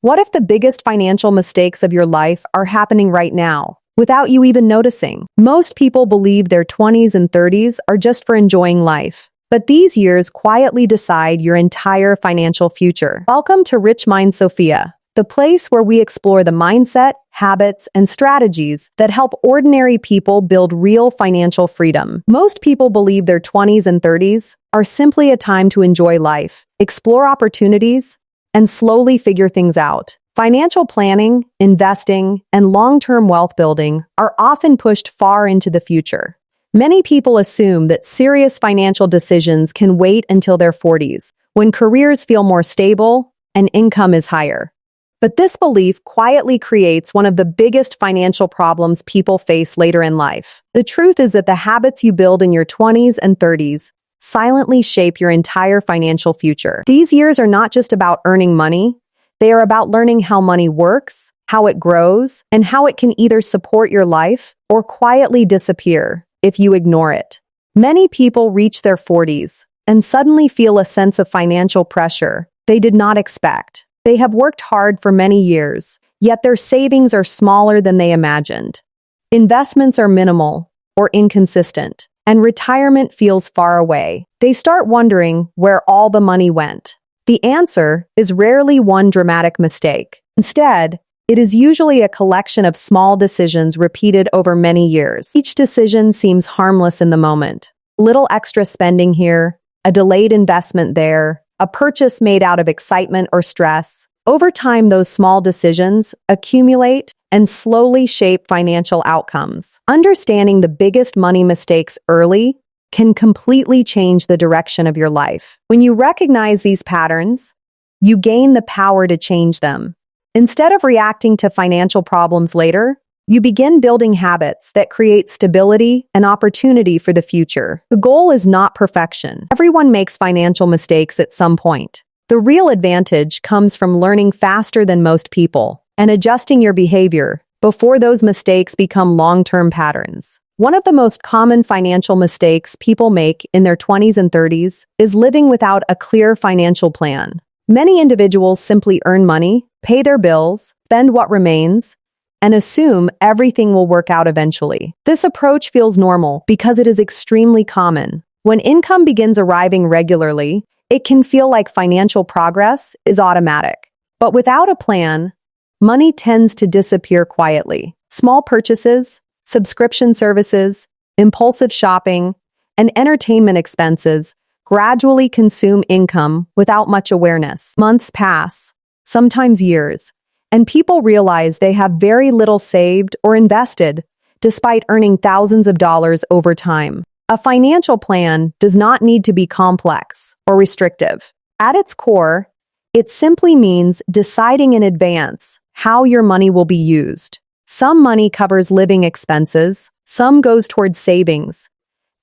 What if the biggest financial mistakes of your life are happening right now, without you even noticing? Most people believe their 20s and 30s are just for enjoying life. But these years quietly decide your entire financial future. Welcome to Rich Mind Sophia, the place where we explore the mindset, habits, and strategies that help ordinary people build real financial freedom. Most people believe their 20s and 30s are simply a time to enjoy life, explore opportunities, and slowly figure things out. Financial planning, investing, and long-term wealth building are often pushed far into the future. Many people assume that serious financial decisions can wait until their 40s, when careers feel more stable and income is higher. But this belief quietly creates one of the biggest financial problems people face later in life. The truth is that the habits you build in your 20s and 30s silently shape your entire financial future. These years are not just about earning money, they are about learning how money works, how it grows, and how it can either support your life or quietly disappear if you ignore it. Many people reach their 40s and suddenly feel a sense of financial pressure they did not expect. They have worked hard for many years, yet their savings are smaller than they imagined. Investments are minimal or inconsistent, and retirement feels far away. They start wondering where all the money went. The answer is rarely one dramatic mistake. Instead, it is usually a collection of small decisions repeated over many years. Each decision seems harmless in the moment. Little extra spending here, a delayed investment there, a purchase made out of excitement or stress. Over time, those small decisions accumulate and slowly shape financial outcomes. Understanding the biggest money mistakes early can completely change the direction of your life. When you recognize these patterns, you gain the power to change them. Instead of reacting to financial problems later, you begin building habits that create stability and opportunity for the future. The goal is not perfection. Everyone makes financial mistakes at some point. The real advantage comes from learning faster than most people and adjusting your behavior before those mistakes become long-term patterns. One of the most common financial mistakes people make in their 20s and 30s is living without a clear financial plan. Many individuals simply earn money, pay their bills, spend what remains, and assume everything will work out eventually. This approach feels normal because it is extremely common. When income begins arriving regularly, it can feel like financial progress is automatic. But without a plan, money tends to disappear quietly. Small purchases, subscription services, impulsive shopping, and entertainment expenses gradually consume income without much awareness. Months pass, sometimes years, and people realize they have very little saved or invested, despite earning thousands of dollars over time. A financial plan does not need to be complex or restrictive. At its core, it simply means deciding in advance how your money will be used. Some money covers living expenses, some goes towards savings,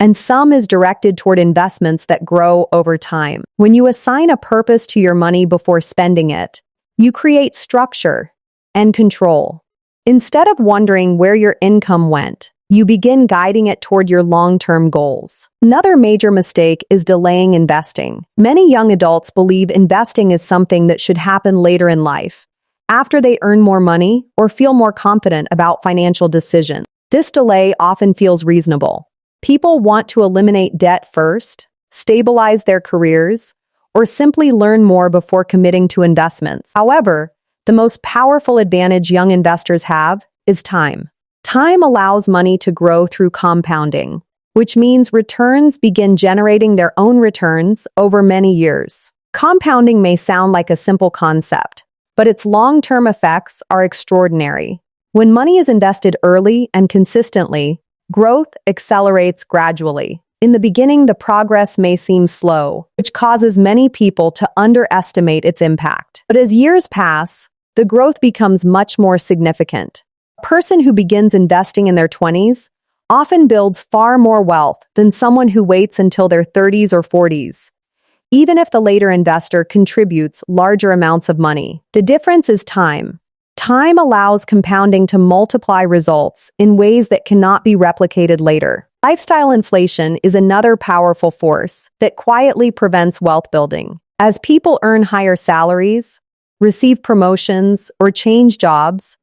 and some is directed toward investments that grow over time. When you assign a purpose to your money before spending it, you create structure and control. Instead of wondering where your income went, you begin guiding it toward your long-term goals. Another major mistake is delaying investing. Many young adults believe investing is something that should happen later in life, after they earn more money or feel more confident about financial decisions. This delay often feels reasonable. People want to eliminate debt first, stabilize their careers, or simply learn more before committing to investments. However, the most powerful advantage young investors have is time. Time allows money to grow through compounding, which means returns begin generating their own returns over many years. Compounding may sound like a simple concept, but its long-term effects are extraordinary. When money is invested early and consistently, growth accelerates gradually. In the beginning, the progress may seem slow, which causes many people to underestimate its impact. But as years pass, the growth becomes much more significant. A person who begins investing in their 20s often builds far more wealth than someone who waits until their 30s or 40s, even if the later investor contributes larger amounts of money. The difference is time. Time allows compounding to multiply results in ways that cannot be replicated later. Lifestyle inflation is another powerful force that quietly prevents wealth building. As people earn higher salaries, receive promotions, or change jobs,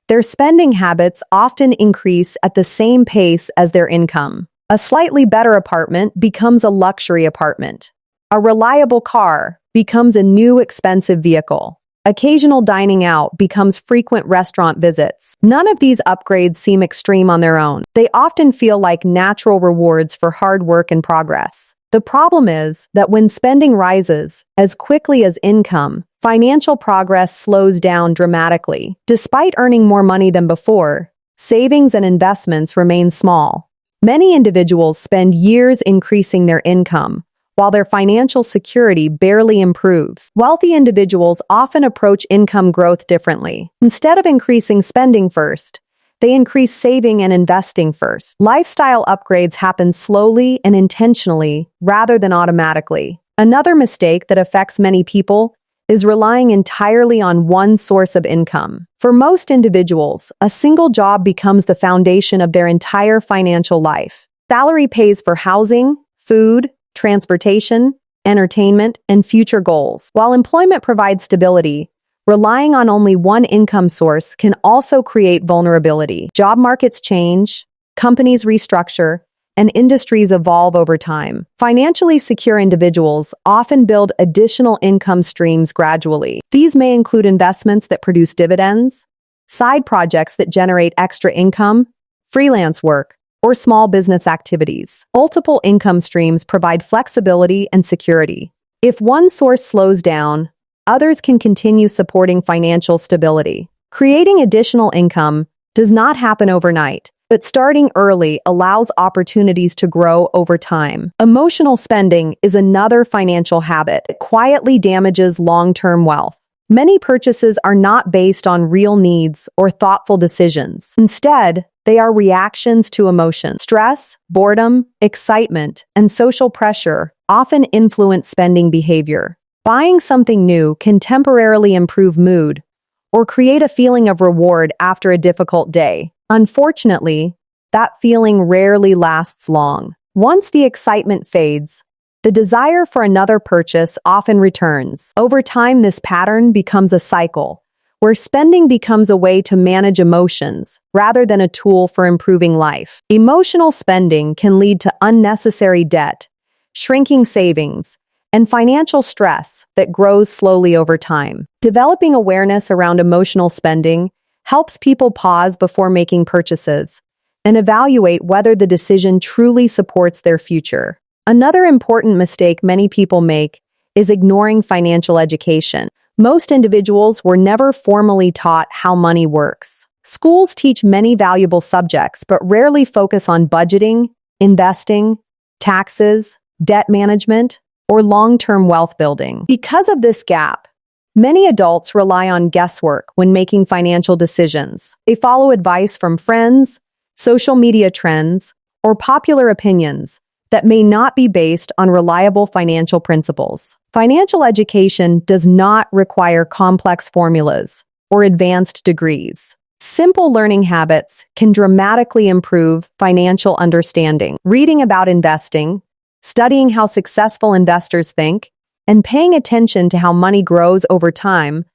their spending habits often increase at the same pace as their income. A slightly better apartment becomes a luxury apartment. A reliable car becomes a new expensive vehicle. Occasional dining out becomes frequent restaurant visits. None of these upgrades seem extreme on their own. They often feel like natural rewards for hard work and progress. The problem is that when spending rises as quickly as income, financial progress slows down dramatically. Despite earning more money than before, savings and investments remain small. Many individuals spend years increasing their income, while their financial security barely improves. Wealthy individuals often approach income growth differently. Instead of increasing spending first, they increase saving and investing first. Lifestyle upgrades happen slowly and intentionally rather than automatically. Another mistake that affects many people is relying entirely on one source of income. For most individuals, a single job becomes the foundation of their entire financial life. Salary pays for housing, food, transportation, entertainment, and future goals. While employment provides stability, relying on only one income source can also create vulnerability. Job markets change, companies restructure, and industries evolve over time. Financially secure individuals often build additional income streams gradually. These may include investments that produce dividends, side projects that generate extra income, freelance work, or small business activities. Multiple income streams provide flexibility and security. If one source slows down, others can continue supporting financial stability. Creating additional income does not happen overnight, but starting early allows opportunities to grow over time. Emotional spending is another financial habit that quietly damages long-term wealth. Many purchases are not based on real needs or thoughtful decisions. Instead, they are reactions to emotion. Stress, boredom, excitement, and social pressure often influence spending behavior. Buying something new can temporarily improve mood or create a feeling of reward after a difficult day. Unfortunately, that feeling rarely lasts long. Once the excitement fades, the desire for another purchase often returns. Over time, this pattern becomes a cycle, where spending becomes a way to manage emotions rather than a tool for improving life. Emotional spending can lead to unnecessary debt, shrinking savings, and financial stress that grows slowly over time. Developing awareness around emotional spending helps people pause before making purchases and evaluate whether the decision truly supports their future. Another important mistake many people make is ignoring financial education. Most individuals were never formally taught how money works. Schools teach many valuable subjects, but rarely focus on budgeting, investing, taxes, debt management, or long-term wealth building. Because of this gap, many adults rely on guesswork when making financial decisions. They follow advice from friends, social media trends, or popular opinions that may not be based on reliable financial principles. Financial education does not require complex formulas or advanced degrees. Simple learning habits can dramatically improve financial understanding. Reading about investing, studying how successful investors think, and paying attention to how money grows over time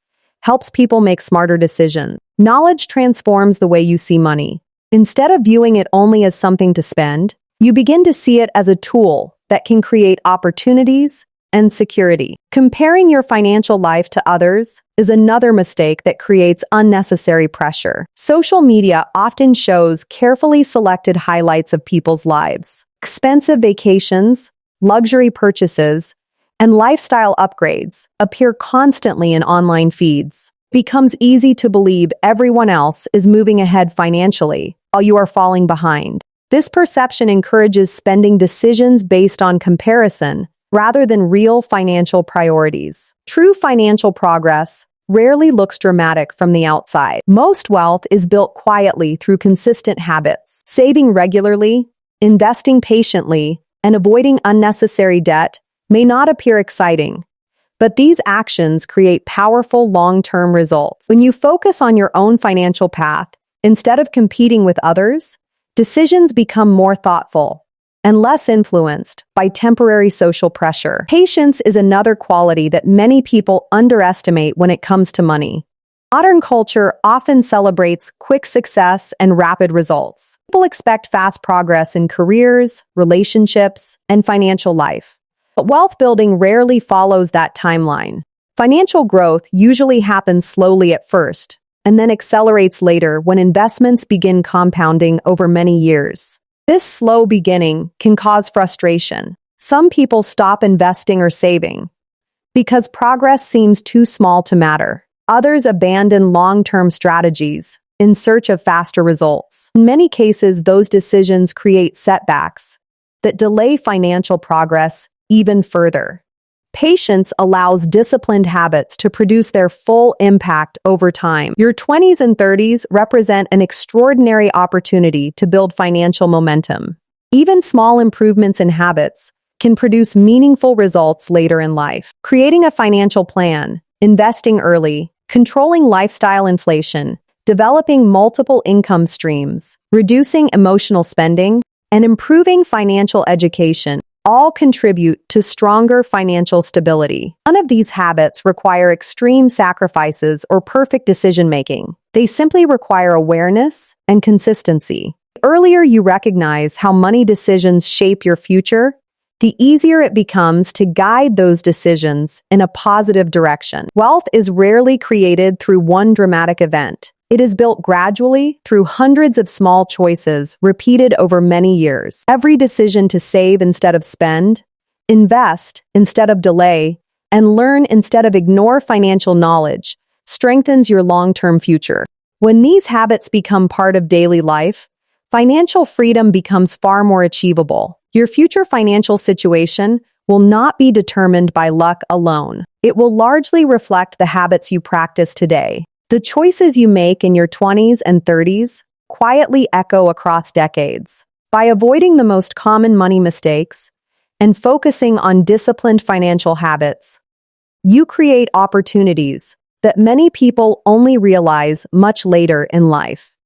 helps people make smarter decisions. Knowledge transforms the way you see money. Instead of viewing it only as something to spend, you begin to see it as a tool that can create opportunities and security. Comparing your financial life to others is another mistake that creates unnecessary pressure. Social media often shows carefully selected highlights of people's lives. Expensive vacations, luxury purchases, and lifestyle upgrades appear constantly in online feeds. It becomes easy to believe everyone else is moving ahead financially while you are falling behind. This perception encourages spending decisions based on comparison rather than real financial priorities. True financial progress rarely looks dramatic from the outside. Most wealth is built quietly through consistent habits. Saving regularly, investing patiently, and avoiding unnecessary debt may not appear exciting, but these actions create powerful long-term results. When you focus on your own financial path instead of competing with others, decisions become more thoughtful, and less influenced by temporary social pressure. Patience is another quality that many people underestimate when it comes to money. Modern culture often celebrates quick success and rapid results. People expect fast progress in careers, relationships, and financial life. But wealth building rarely follows that timeline. Financial growth usually happens slowly at first, and then accelerates later when investments begin compounding over many years. This slow beginning can cause frustration. Some people stop investing or saving because progress seems too small to matter. Others abandon long-term strategies in search of faster results. In many cases, those decisions create setbacks that delay financial progress even further. Patience allows disciplined habits to produce their full impact over time. Your 20s and 30s represent an extraordinary opportunity to build financial momentum. Even small improvements in habits can produce meaningful results later in life. Creating a financial plan, investing early, controlling lifestyle inflation, developing multiple income streams, reducing emotional spending, and improving financial education all contribute to stronger financial stability. None of these habits require extreme sacrifices or perfect decision-making. They simply require awareness and consistency. The earlier you recognize how money decisions shape your future, the easier it becomes to guide those decisions in a positive direction. Wealth is rarely created through one dramatic event. It is built gradually through hundreds of small choices repeated over many years. Every decision to save instead of spend, invest instead of delay, and learn instead of ignore financial knowledge strengthens your long-term future. When these habits become part of daily life, financial freedom becomes far more achievable. Your future financial situation will not be determined by luck alone. It will largely reflect the habits you practice today. The choices you make in your 20s and 30s quietly echo across decades. By avoiding the most common money mistakes and focusing on disciplined financial habits, you create opportunities that many people only realize much later in life.